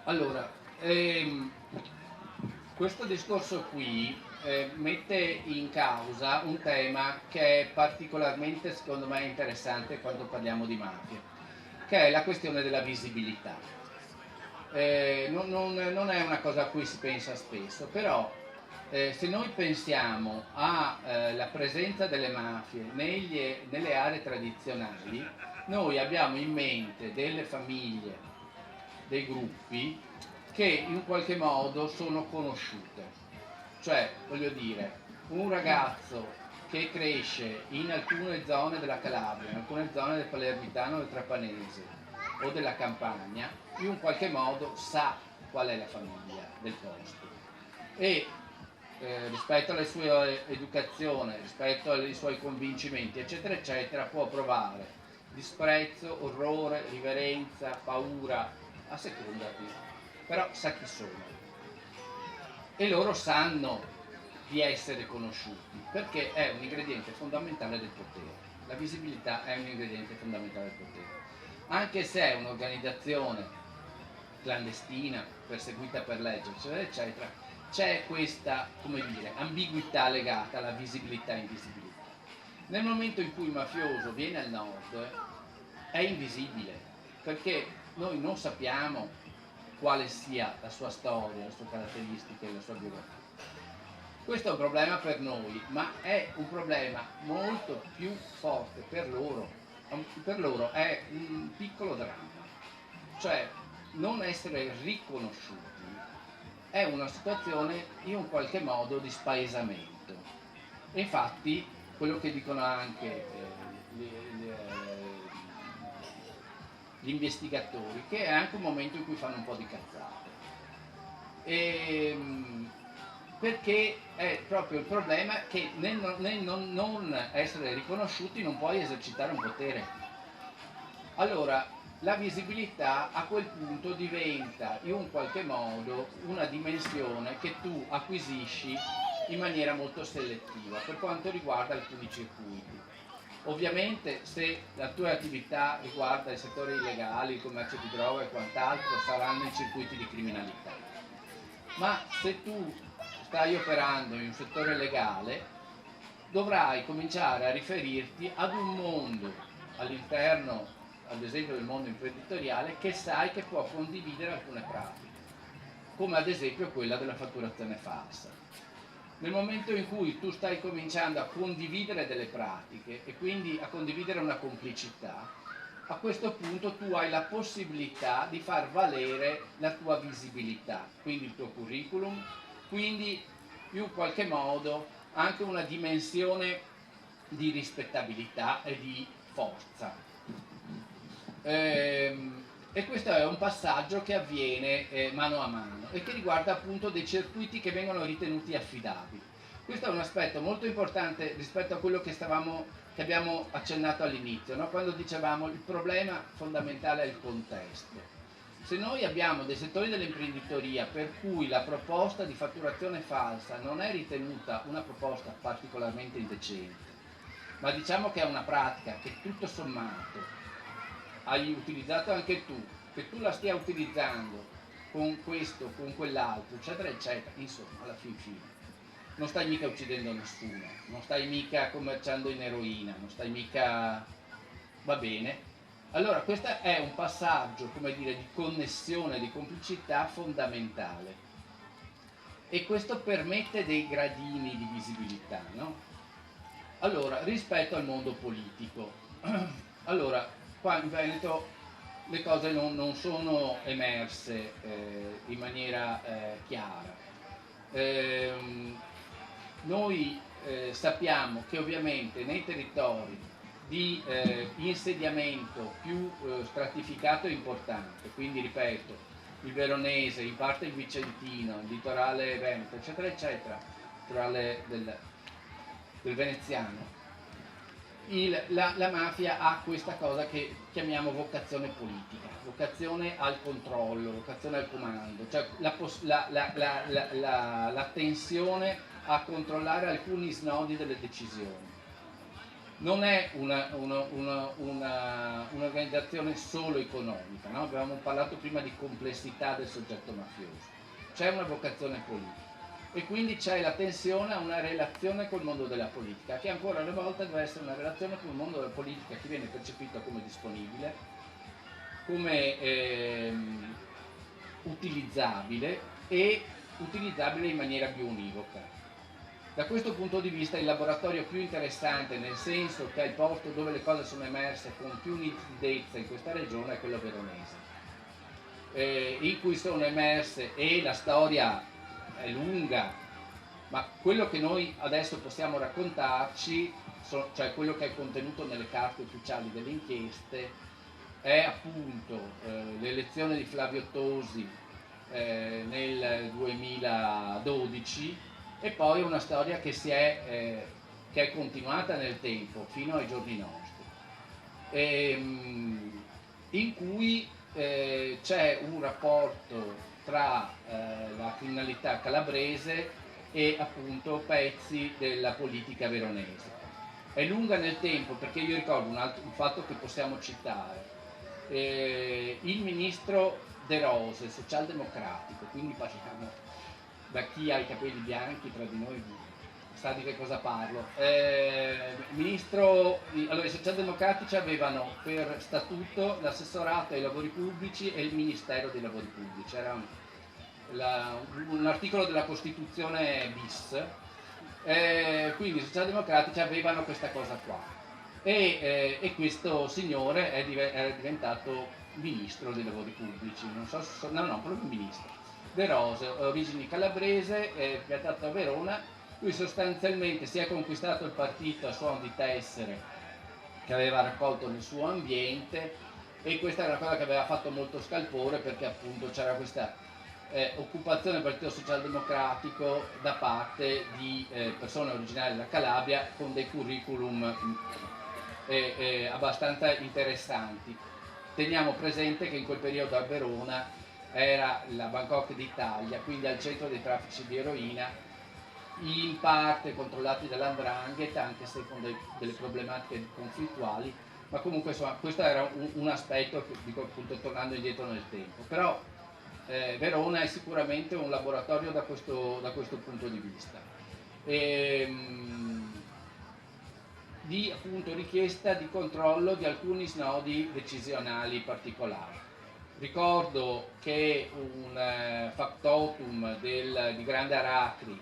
Allora, questo discorso qui mette in causa un tema che è particolarmente, secondo me, interessante quando parliamo di mafia, che è la questione della visibilità. Non è una cosa a cui si pensa spesso, però se noi pensiamo alla presenza delle mafie nelle aree tradizionali, noi abbiamo in mente delle famiglie, dei gruppi che in qualche modo sono conosciute. Cioè, voglio dire, un ragazzo che cresce in alcune zone della Calabria, in alcune zone del Palermitano, del Trapanese o della Campania, in un qualche modo sa qual è la famiglia del posto e rispetto alla sua educazione, rispetto ai suoi convincimenti, eccetera, eccetera, può provare disprezzo, orrore, riverenza, paura, a seconda di... però sa chi sono. E loro sanno di essere conosciuti, perché è un ingrediente fondamentale del potere. La visibilità è un ingrediente fondamentale del potere. Anche se è un'organizzazione clandestina, perseguita per legge, eccetera, eccetera, c'è questa, come dire, ambiguità legata alla visibilità e invisibilità. Nel momento in cui il mafioso viene al nord è invisibile, perché noi non sappiamo quale sia la sua storia, le sue caratteristiche, la sua biografia. Questo è un problema per noi, ma è un problema molto più forte per loro. Per loro è un piccolo dramma, cioè non essere riconosciuti è una situazione in un qualche modo di spaesamento. E infatti quello che dicono anche gli investigatori, che è anche un momento in cui fanno un po' di cazzate. Perché è proprio il problema che nel non essere riconosciuti non puoi esercitare un potere. Allora, la visibilità a quel punto diventa in un qualche modo una dimensione che tu acquisisci in maniera molto selettiva per quanto riguarda alcuni circuiti. Ovviamente se la tua attività riguarda il settore illegale, il commercio di droga e quant'altro, saranno in circuiti di criminalità. Ma se tu stai operando in un settore legale, dovrai cominciare a riferirti ad un mondo all'interno, ad esempio del mondo imprenditoriale, che sai che può condividere alcune pratiche, come ad esempio quella della fatturazione falsa. Nel momento in cui tu stai cominciando a condividere delle pratiche e quindi a condividere una complicità, a questo punto tu hai la possibilità di far valere la tua visibilità, quindi il tuo curriculum, quindi in qualche modo anche una dimensione di rispettabilità e di forza. E questo è un passaggio che avviene mano a mano e che riguarda appunto dei circuiti che vengono ritenuti affidabili. Questo è un aspetto molto importante rispetto a quello che abbiamo accennato all'inizio, no? Quando dicevamo il problema fondamentale è il contesto. Se noi abbiamo dei settori dell'imprenditoria per cui la proposta di fatturazione falsa non è ritenuta una proposta particolarmente indecente, ma diciamo che è una pratica che tutto sommato hai utilizzato anche tu, che tu la stia utilizzando con questo, con quell'altro, eccetera, eccetera, insomma, alla fine. Non stai mica uccidendo nessuno, non stai mica commerciando in eroina, non stai mica... va bene. Allora, questo è un passaggio, come dire, di connessione, di complicità fondamentale. E questo permette dei gradini di visibilità, no? Allora, rispetto al mondo politico. Allora, qua in Veneto le cose non sono emerse in maniera chiara. Noi sappiamo che ovviamente nei territori di insediamento più stratificato e importante, quindi ripeto, il veronese, in parte il vicentino, il litorale veneto, eccetera, eccetera, il litorale del veneziano, la mafia ha questa cosa che chiamiamo vocazione politica, vocazione al controllo, vocazione al comando, cioè la tensione a controllare alcuni snodi delle decisioni. Non è un'organizzazione solo economica, no? Abbiamo parlato prima di complessità del soggetto mafioso, c'è una vocazione politica. E quindi c'è la tensione a una relazione col mondo della politica, che ancora una volta deve essere una relazione con il mondo della politica che viene percepita come disponibile, come utilizzabile e utilizzabile in maniera bionivoca. Da questo punto di vista il laboratorio più interessante, nel senso che è il posto dove le cose sono emerse con più nitidezza in questa regione, è quello veronese, in cui sono emerse, e la storia è lunga, ma quello che noi adesso possiamo raccontarci, cioè quello che è contenuto nelle carte ufficiali delle inchieste, è appunto l'elezione di Flavio Tosi nel 2012, e poi una storia che è continuata nel tempo fino ai giorni nostri, in cui c'è un rapporto tra la criminalità calabrese e appunto pezzi della politica veronese. È lunga nel tempo perché io ricordo un fatto che possiamo citare. Il ministro De Rose, socialdemocratico, quindi parliamo da chi ha i capelli bianchi tra di noi sa di che cosa parlo. Allora, i socialdemocratici avevano per statuto l'assessorato ai lavori pubblici e il ministero dei lavori pubblici, era un articolo della Costituzione bis, quindi i socialdemocratici avevano questa cosa qua e questo signore era diventato ministro dei lavori pubblici, non so, no, proprio ministro. De Rose, origini calabrese, piantato a Verona. Lui sostanzialmente si è conquistato il partito a suon di tessere che aveva raccolto nel suo ambiente, e questa è una cosa che aveva fatto molto scalpore, perché appunto c'era questa occupazione del Partito Socialdemocratico da parte di persone originarie della Calabria con dei curriculum abbastanza interessanti. Teniamo presente che in quel periodo a Verona era la Bangkok d'Italia, quindi al centro dei traffici di eroina, in parte controllati dall''ndrangheta, anche se con delle problematiche conflittuali, ma comunque insomma questo era un aspetto, dico appunto tornando indietro nel tempo. Però Verona è sicuramente un laboratorio da questo punto di vista. Di appunto richiesta di controllo di alcuni snodi decisionali particolari. Ricordo che un factotum di Grande Aracri,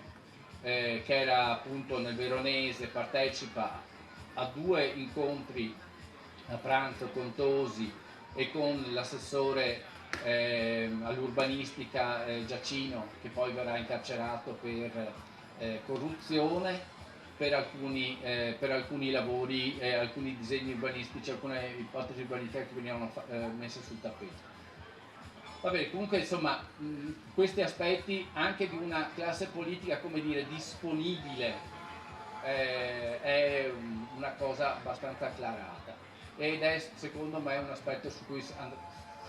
che era appunto nel Veronese, partecipa a 2 incontri a pranzo con Tosi e con l'assessore all'urbanistica Giacino, che poi verrà incarcerato per corruzione, per alcuni lavori, alcuni disegni urbanistici, alcune ipotesi urbanistiche che venivano messe sul tappeto. Vabbè, comunque insomma questi aspetti anche di una classe politica, come dire, disponibile, è una cosa abbastanza acclarata, ed è secondo me un aspetto su cui si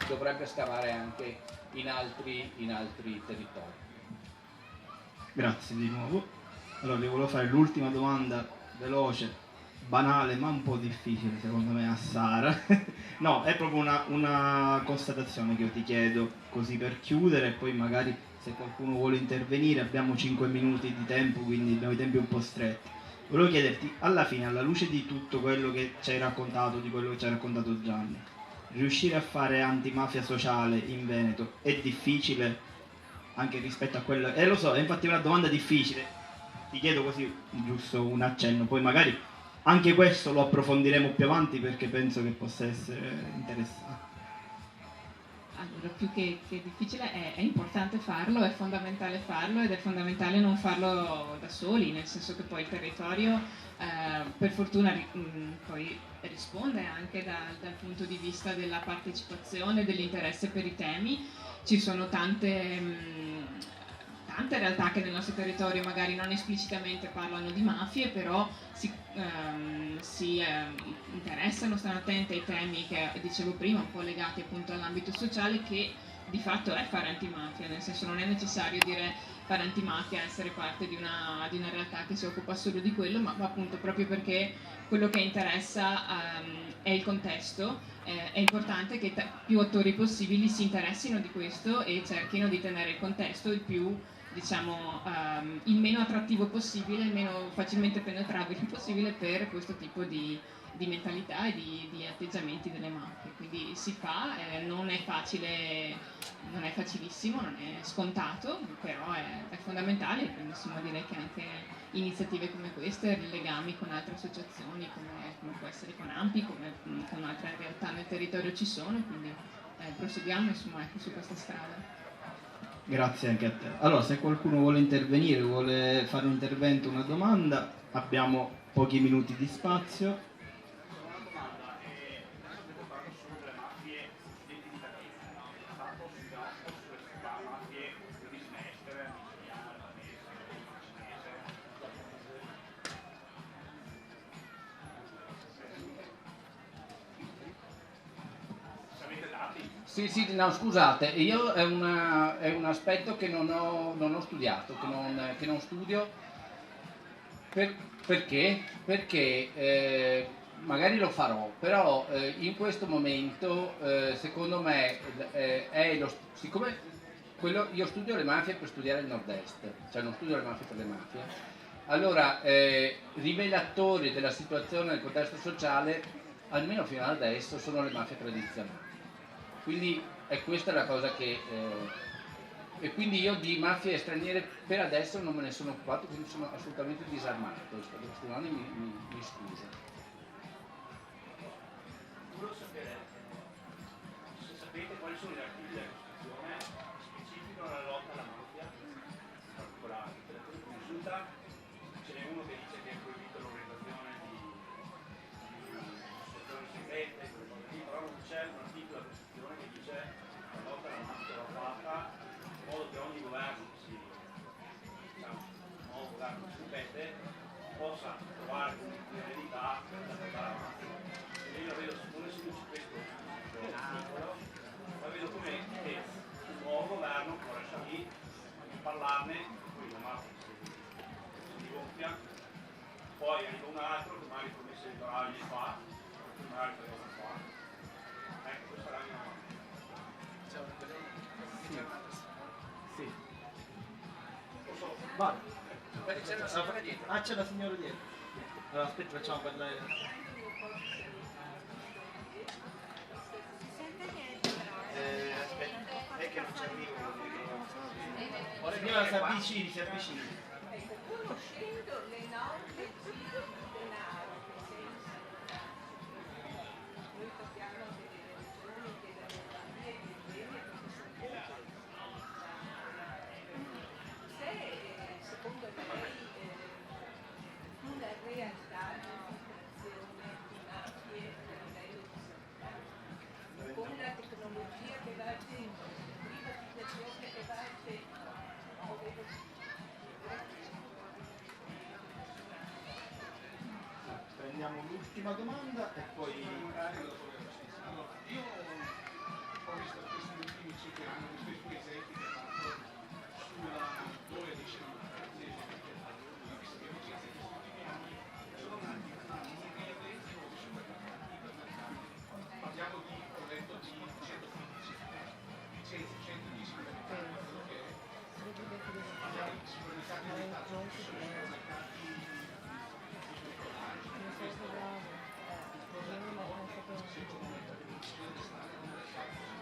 dovrebbe scavare anche in altri territori. Grazie di nuovo. Allora vi volevo fare l'ultima domanda veloce, banale ma un po' difficile secondo me a Sara. No, è proprio una constatazione che io ti chiedo, così per chiudere, e poi magari se qualcuno vuole intervenire, abbiamo 5 minuti di tempo, quindi abbiamo i tempi un po' stretti. Volevo chiederti, alla fine, alla luce di tutto quello che ci hai raccontato, di quello che ci ha raccontato Gianni, riuscire a fare antimafia sociale in Veneto è difficile anche rispetto a quello... lo so, è infatti una domanda difficile, ti chiedo così giusto un accenno, poi magari anche questo lo approfondiremo più avanti perché penso che possa essere interessante. Allora, più che difficile, è importante farlo, è fondamentale farlo, ed è fondamentale non farlo da soli, nel senso che poi il territorio per fortuna poi risponde anche dal punto di vista della partecipazione, dell'interesse per i temi. Ci sono tante realtà che nel nostro territorio magari non esplicitamente parlano di mafie, però si interessano, stanno attenti ai temi che dicevo prima, un po' legati appunto all'ambito sociale, che di fatto è fare antimafia, nel senso non è necessario dire fare antimafia, essere parte di una realtà che si occupa solo di quello, ma appunto proprio perché quello che interessa è il contesto, è importante che più attori possibili si interessino di questo e cerchino di tenere il contesto il più, diciamo, il meno attrattivo possibile, il meno facilmente penetrabile possibile per questo tipo di mentalità e di atteggiamenti delle mafie. Quindi si fa, non è facile, non è facilissimo, non è scontato, però è fondamentale. Quindi insomma direi che anche iniziative come queste, legami con altre associazioni, come può essere con AMPI, come con altre realtà nel territorio ci sono, quindi proseguiamo insomma ecco, su questa strada. Grazie anche a te. Allora, se qualcuno vuole intervenire, vuole fare un intervento, una domanda, abbiamo pochi minuti di spazio. Sì, no, scusate, io è un aspetto che non ho studiato, che non studio, perché? Perché magari lo farò, però in questo momento secondo me siccome io studio le mafie per studiare il nord-est, cioè non studio le mafie per le mafie, allora rivelatori della situazione nel contesto sociale, almeno fino ad adesso, sono le mafie tradizionali. Quindi è questa la cosa che... e quindi io di mafie straniere per adesso non me ne sono occupato, quindi sono assolutamente disarmato. Questi anni mi scuso. Volevo sapere se sapete quali sono gli articoli della Costituzione che specificano la lotta alla li fa, un'altra cosa fa. Ecco, questa è la mia domanda. Sì. Vai. Ah, c'è la signora dietro. Allora, aspetta, facciamo parlare. Aspetta, è che non c'è il microfono. Signora, si avvicini, si avvicini. Conoscendo le norme sul denaro, noi sappiamo che le regioni che danno la via di beni se secondo lei una realtà di infiltrazione di mafie a livello di società, con una tecnologia che va a tempo, privatizzazione che va a tempo, Prendiamo l'ultima domanda e poi... Allora, io ho visto questi ultimi 5 anni, questi due esempi che ha fatto sulla dove dice visto che questi ultimi anni sono nati miliardetti o supermercati ipermercati. Parliamo di, ho detto, di 115 licenze, 110 supermercati, quello che è. Parliamo di supermercati di Italia,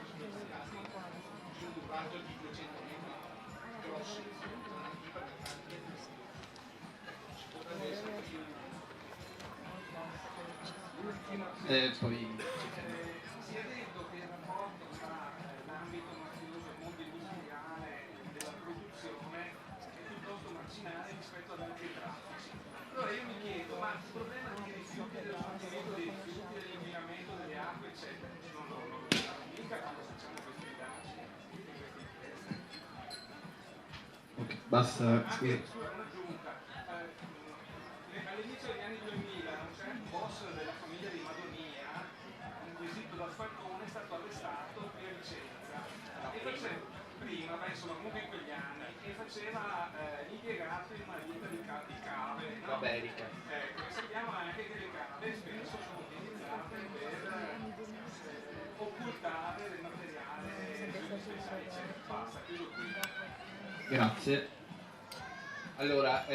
supermercati un raggio di 200 metri grossi, potrebbe essere poi... si è detto che il rapporto tra l'ambito mafioso e il mondo industriale della produzione è piuttosto marginale rispetto ad altri traffici. Allora io mi chiedo, ma il problema dei rifiuti, del smaltimento dei rifiuti, dell'inquinamento delle acque, eccetera, non mica quando facciamo queste indagini. Ok, basta, scusa. Un'aggiunta. All'inizio degli anni 2000 un certo boss della famiglia di Madonia, inquisito dal Falcone, è stato arrestato per licenza. E faceva, prima, insomma, comunque in quegli anni, e faceva l'impiegato in una ditta di cave. No? Iberica. Ecco, e sappiamo anche che le cave spesso sono utilizzate per occultare del materiale speciale, eccetera. Basta, chiudo qui. Grazie. Allora,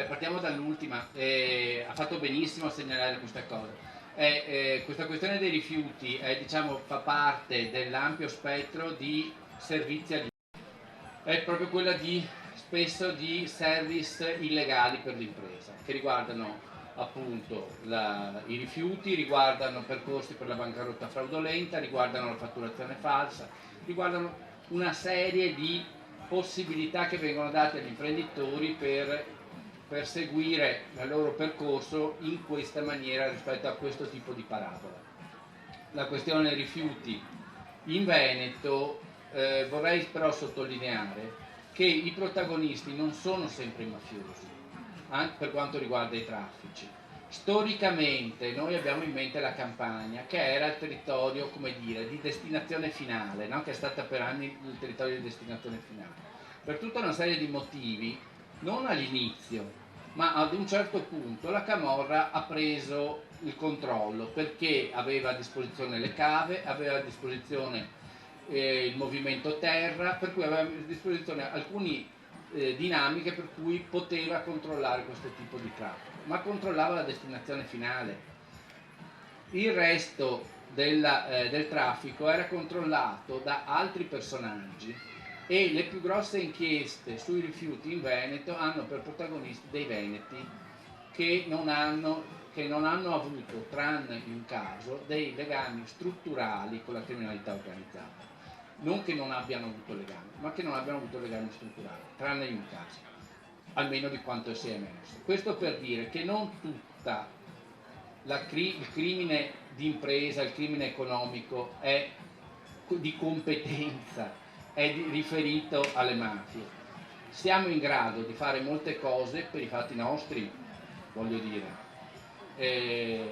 partiamo dall'ultima. Ha fatto benissimo a segnalare questa cosa. Questa questione dei rifiuti diciamo, fa parte dell'ampio spettro di servizi agli è proprio quella spesso di service illegali per l'impresa, che riguardano appunto i rifiuti, riguardano percorsi per la bancarotta fraudolenta, riguardano la fatturazione falsa, riguardano una serie di possibilità che vengono date agli imprenditori per seguire il loro percorso in questa maniera rispetto a questo tipo di parabola. La questione dei rifiuti in Veneto vorrei però sottolineare che i protagonisti non sono sempre i mafiosi, anche per quanto riguarda i traffici. Storicamente noi abbiamo in mente la Campania, che era il territorio, come dire, di destinazione finale, no? Che è stata per anni il territorio di destinazione finale. Per tutta una serie di motivi, non all'inizio, ma ad un certo punto la Camorra ha preso il controllo perché aveva a disposizione le cave, aveva a disposizione il movimento terra, per cui aveva a disposizione alcune dinamiche per cui poteva controllare questo tipo di traffico, ma controllava la destinazione finale. Il resto del traffico era controllato da altri personaggi e le più grosse inchieste sui rifiuti in Veneto hanno per protagonisti dei veneti che non hanno avuto, tranne in un caso, dei legami strutturali con la criminalità organizzata. Non che non abbiano avuto legami, ma che non abbiano avuto legami strutturali, tranne in un caso, almeno di quanto si è emerso. Questo per dire che non tutta il crimine di impresa, il crimine economico è di competenza, è riferito alle mafie. Siamo in grado di fare molte cose per i fatti nostri, voglio dire.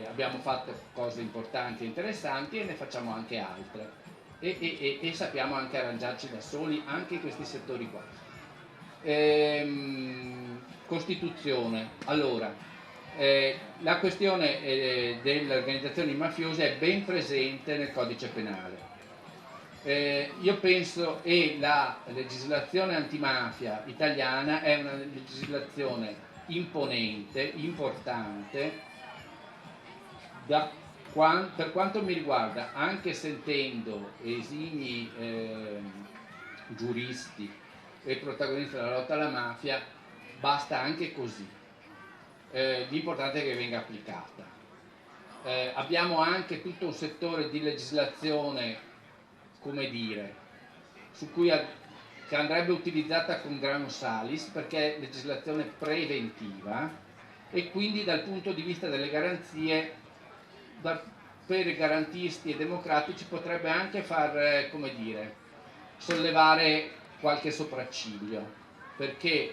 Abbiamo fatto cose importanti e interessanti e ne facciamo anche altre. E sappiamo anche arrangiarci da soli anche in questi settori qua. Costituzione. Allora, La questione delle organizzazioni mafiose è ben presente nel codice penale. Io penso che la legislazione antimafia italiana è una legislazione imponente, importante, per quanto mi riguarda, anche sentendo esimi giuristi e protagonisti della lotta alla mafia, basta anche così. L'importante è che venga applicata. Abbiamo anche tutto un settore di legislazione, come dire, che andrebbe utilizzata con grano salis, perché è legislazione preventiva e quindi dal punto di vista delle garanzie per i garantisti e democratici potrebbe anche far, come dire, sollevare qualche sopracciglio, perché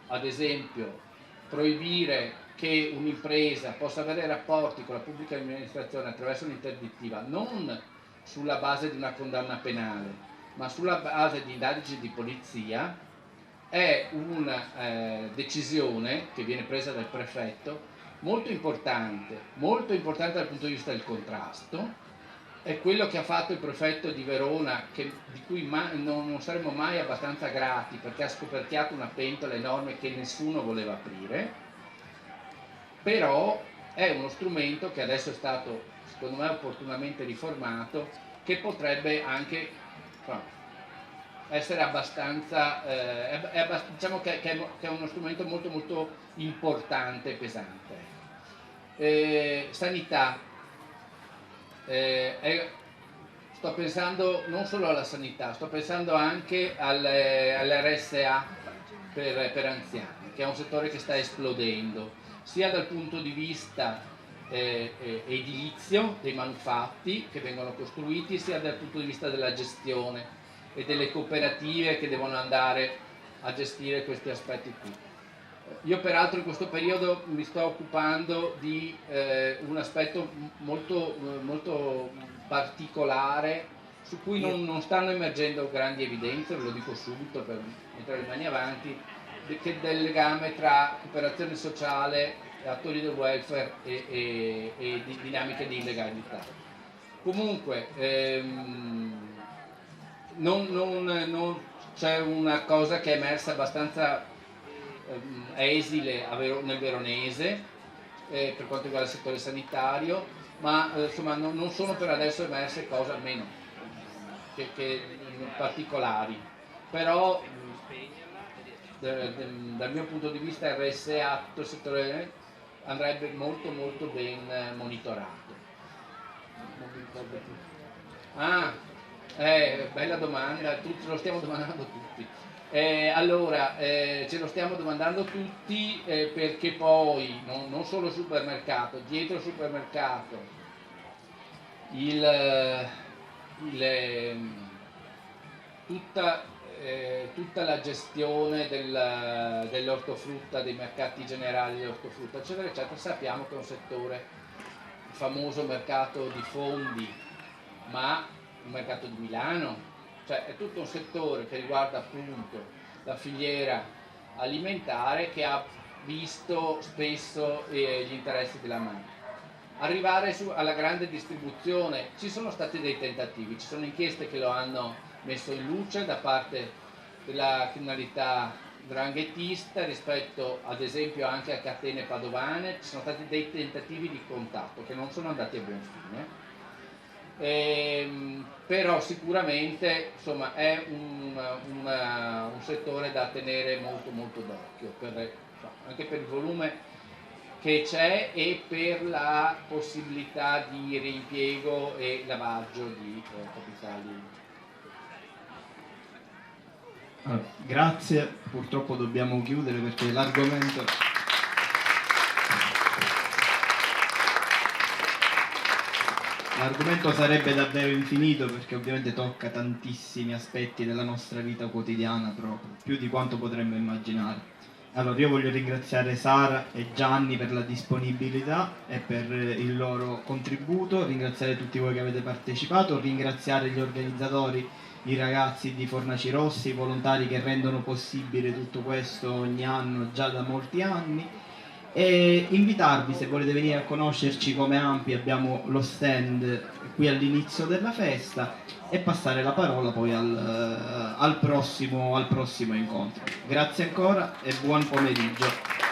ad esempio proibire che un'impresa possa avere rapporti con la pubblica amministrazione attraverso un'interdittiva non sulla base di una condanna penale, ma sulla base di indagini di polizia, è una decisione che viene presa dal prefetto molto importante dal punto di vista del contrasto. È quello che ha fatto il prefetto di Verona, di cui non saremmo mai abbastanza grati, perché ha scoperchiato una pentola enorme che nessuno voleva aprire, però è uno strumento che adesso è stato, secondo me, opportunamente riformato, che potrebbe anche essere abbastanza, diciamo che è uno strumento molto molto importante e pesante. Sanità. Sto pensando non solo alla sanità, sto pensando anche all'RSA per anziani, che è un settore che sta esplodendo, sia dal punto di vista edilizio, dei manufatti che vengono costruiti, sia dal punto di vista della gestione e delle cooperative che devono andare a gestire questi aspetti qui. Io peraltro in questo periodo mi sto occupando di un aspetto molto particolare su cui non stanno emergendo grandi evidenze, ve lo dico subito per mettere le mani avanti, che è del legame tra cooperazione sociale, attori del welfare e dinamiche di illegalità. Comunque c'è una cosa che è emersa abbastanza esile nel veronese per quanto riguarda il settore sanitario, ma insomma non sono per adesso emerse cose almeno che particolari, però dal mio punto di vista RSA, tutto il settore andrebbe molto molto ben monitorato. Non mi ricordo più. Bella domanda, lo stiamo domandando tutti. Allora, ce lo stiamo domandando tutti perché poi non solo il supermercato, dietro il supermercato tutta la gestione dell'ortofrutta, dei mercati generali dell'ortofrutta, eccetera, eccetera, sappiamo che è un settore, il famoso mercato di Fondi, ma il mercato di Milano, cioè è tutto un settore che riguarda appunto la filiera alimentare che ha visto spesso gli interessi della mafia. Arrivare alla grande distribuzione, ci sono stati dei tentativi, ci sono inchieste che lo hanno messo in luce da parte della criminalità 'ndranghetista rispetto ad esempio anche a catene padovane, ci sono stati dei tentativi di contatto che non sono andati a buon fine. Però sicuramente insomma, è un settore da tenere molto molto d'occhio anche per il volume che c'è e per la possibilità di reimpiego e lavaggio di capitali. Allora, grazie, purtroppo dobbiamo chiudere perché l'argomento sarebbe davvero infinito, perché ovviamente tocca tantissimi aspetti della nostra vita quotidiana, proprio più di quanto potremmo immaginare. Allora io voglio ringraziare Sara e Gianni per la disponibilità e per il loro contributo, ringraziare tutti voi che avete partecipato, ringraziare gli organizzatori, i ragazzi di Fornaci Rossi, i volontari che rendono possibile tutto questo ogni anno già da molti anni, e invitarvi, se volete venire a conoscerci come Ampi, abbiamo lo stand qui all'inizio della festa, e passare la parola poi al prossimo incontro. Grazie ancora e buon pomeriggio.